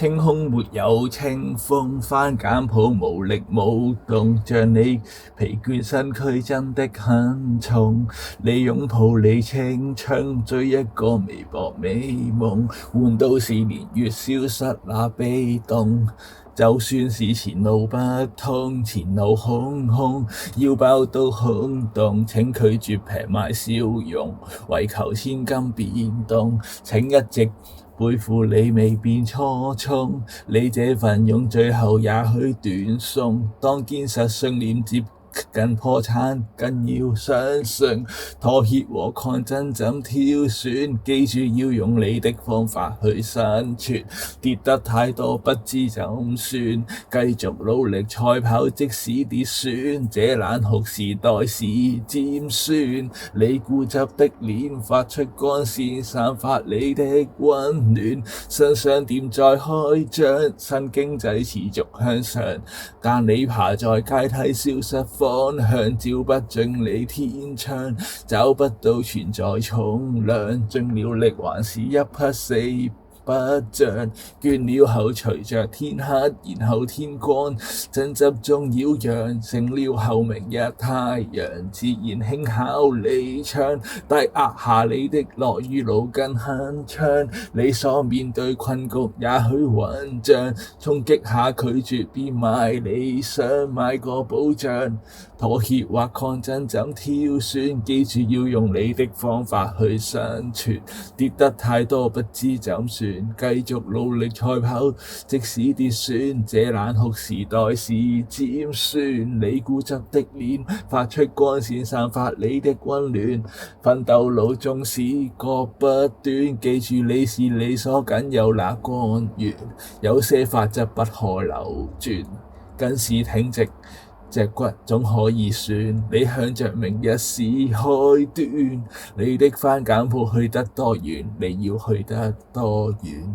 清空沒有清風，番梘泡無力舞動，像你疲倦身軀真的很重。你擁抱你青春，追一個微薄美夢，換到是年月消失那悲痛。就算是前路不通，前路空空，腰包都空洞，請拒絕平賣笑容，為求千金變動。請一直背負你未變初衷，你這份勇最後也許斷送。當堅實信念接近破產，更要相信妥協和抗爭怎挑選。記住要用你的方法去生存，跌得太多不知怎算，繼續努力賽跑即使跌損。這冷酷時代是尖酸，你固執的臉發出光線，散發你的溫暖。新商店再開張，新經濟持續向上，但你爬在階梯消失方向，照不進你天窗，找不到存在重量，盡了力還是一匹死不像，倦了後隨着天黑，然後天光，爭執中擾攘，成了後明日太陽，自然輕巧離場，低壓下你的樂與怒更鏗鏘，你所面對困局也許混帳，衝擊下拒絕變賣理想，買個保障，妥協或抗爭怎挑選，記住要用你的方法去生存，跌得太多不知怎算，繼續努力賽跑，即使跌損。這冷酷時代是尖酸，你固執的臉發出光線，散發你的溫暖。奮鬥路縱使各不短，記住你是你所僅有那光源。有些法則不可扭轉，更是挺直脊骨總可以算。你向着明日是開端，你的番梘鋪去得多遠，你要去得多遠。